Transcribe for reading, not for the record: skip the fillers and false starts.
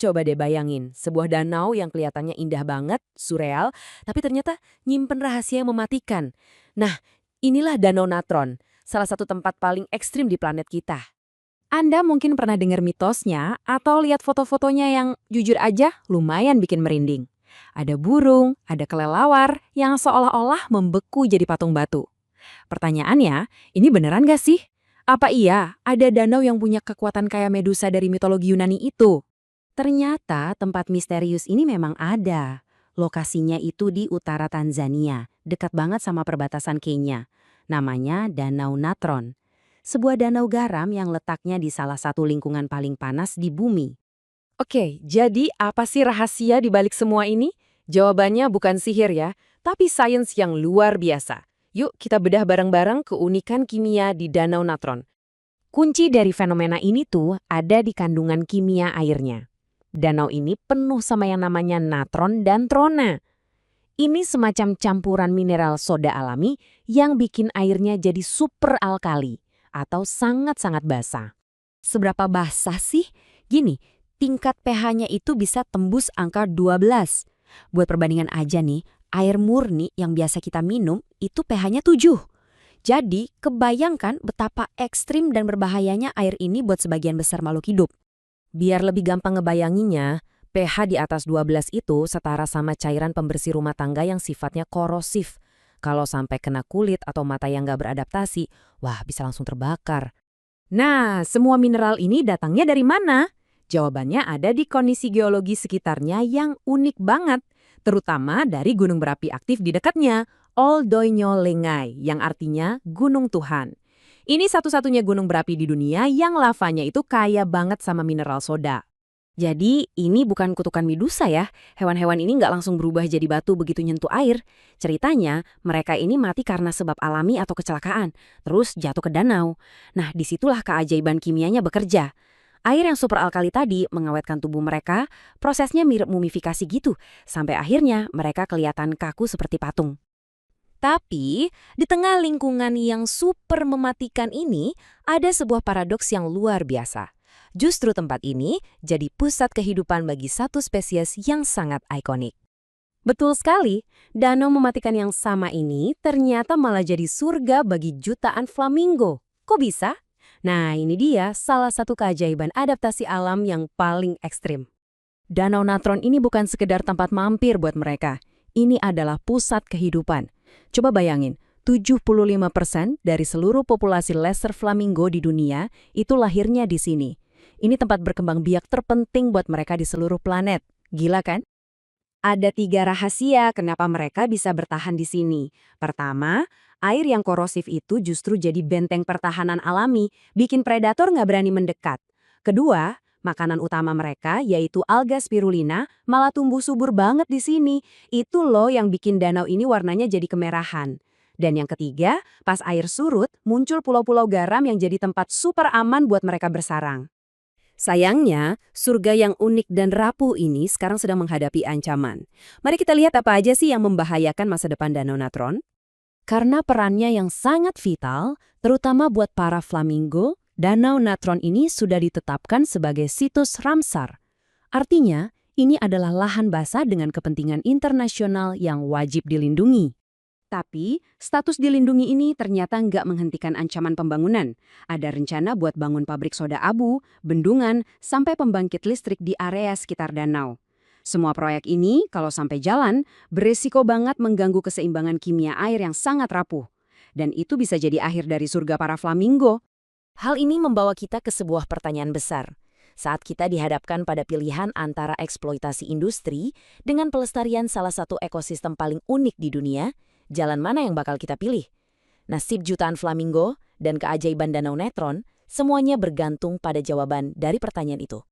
Coba deh bayangin, sebuah danau yang kelihatannya indah banget, surreal, tapi ternyata nyimpen rahasia yang mematikan. Nah, inilah Danau Natron, salah satu tempat paling ekstrim di planet kita. Anda mungkin pernah dengar mitosnya atau lihat foto-fotonya yang jujur aja lumayan bikin merinding. Ada burung, ada kelelawar yang seolah-olah membeku jadi patung batu. Pertanyaannya, ini beneran gak sih? Apa iya ada danau yang punya kekuatan kayak Medusa dari mitologi Yunani itu? Ternyata tempat misterius ini memang ada. Lokasinya itu di utara Tanzania, dekat banget sama perbatasan Kenya. Namanya Danau Natron. Sebuah danau garam yang letaknya di salah satu lingkungan paling panas di bumi. Oke, jadi apa sih rahasia di balik semua ini? Jawabannya bukan sihir ya, tapi sains yang luar biasa. Yuk kita bedah bareng-bareng keunikan kimia di Danau Natron. Kunci dari fenomena ini tuh ada di kandungan kimia airnya. Danau ini penuh sama yang namanya natron dan trona. Ini semacam campuran mineral soda alami yang bikin airnya jadi super alkali atau sangat-sangat basah. Seberapa basah sih? Gini, tingkat pH-nya itu bisa tembus angka 12. Buat perbandingan aja nih, air murni yang biasa kita minum itu pH-nya 7. Jadi, kebayangkan betapa ekstrim dan berbahayanya air ini buat sebagian besar makhluk hidup. Biar lebih gampang ngebayanginnya, pH di atas 12 itu setara sama cairan pembersih rumah tangga yang sifatnya korosif. Kalau sampai kena kulit atau mata yang nggak beradaptasi, wah bisa langsung terbakar. Nah, semua mineral ini datangnya dari mana? Jawabannya ada di kondisi geologi sekitarnya yang unik banget, terutama dari gunung berapi aktif di dekatnya, Ol Doinyo Lengai, yang artinya Gunung Tuhan. Ini satu-satunya gunung berapi di dunia yang lavanya itu kaya banget sama mineral soda. Jadi ini bukan kutukan Medusa ya, hewan-hewan ini nggak langsung berubah jadi batu begitu nyentuh air. Ceritanya, mereka ini mati karena sebab alami atau kecelakaan, terus jatuh ke danau. Nah, disitulah keajaiban kimianya bekerja. Air yang super alkali tadi mengawetkan tubuh mereka, prosesnya mirip mumifikasi gitu, sampai akhirnya mereka kelihatan kaku seperti patung. Tapi, di tengah lingkungan yang super mematikan ini, ada sebuah paradoks yang luar biasa. Justru tempat ini jadi pusat kehidupan bagi satu spesies yang sangat ikonik. Betul sekali, danau mematikan yang sama ini ternyata malah jadi surga bagi jutaan flamingo. Kok bisa? Nah, ini dia salah satu keajaiban adaptasi alam yang paling ekstrim. Danau Natron ini bukan sekedar tempat mampir buat mereka. Ini adalah pusat kehidupan. Coba bayangin, 75% dari seluruh populasi lesser flamingo di dunia itu lahirnya di sini. Ini tempat berkembang biak terpenting buat mereka di seluruh planet. Gila kan? Ada 3 rahasia kenapa mereka bisa bertahan di sini. Pertama, air yang korosif itu justru jadi benteng pertahanan alami, bikin predator nggak berani mendekat. Kedua, makanan utama mereka, yaitu alga spirulina, malah tumbuh subur banget di sini. Itu loh yang bikin danau ini warnanya jadi kemerahan. Dan yang ketiga, pas air surut, muncul pulau-pulau garam yang jadi tempat super aman buat mereka bersarang. Sayangnya, surga yang unik dan rapuh ini sekarang sedang menghadapi ancaman. Mari kita lihat apa aja sih yang membahayakan masa depan Danau Natron. Karena perannya yang sangat vital, terutama buat para flamingo, Danau Natron ini sudah ditetapkan sebagai situs Ramsar. Artinya, ini adalah lahan basah dengan kepentingan internasional yang wajib dilindungi. Tapi, status dilindungi ini ternyata nggak menghentikan ancaman pembangunan. Ada rencana buat bangun pabrik soda abu, bendungan, sampai pembangkit listrik di area sekitar danau. Semua proyek ini, kalau sampai jalan, beresiko banget mengganggu keseimbangan kimia air yang sangat rapuh. Dan itu bisa jadi akhir dari surga para flamingo. Hal ini membawa kita ke sebuah pertanyaan besar. Saat kita dihadapkan pada pilihan antara eksploitasi industri dengan pelestarian salah satu ekosistem paling unik di dunia, jalan mana yang bakal kita pilih? Nasib jutaan flamingo dan keajaiban Danau Natron, semuanya bergantung pada jawaban dari pertanyaan itu.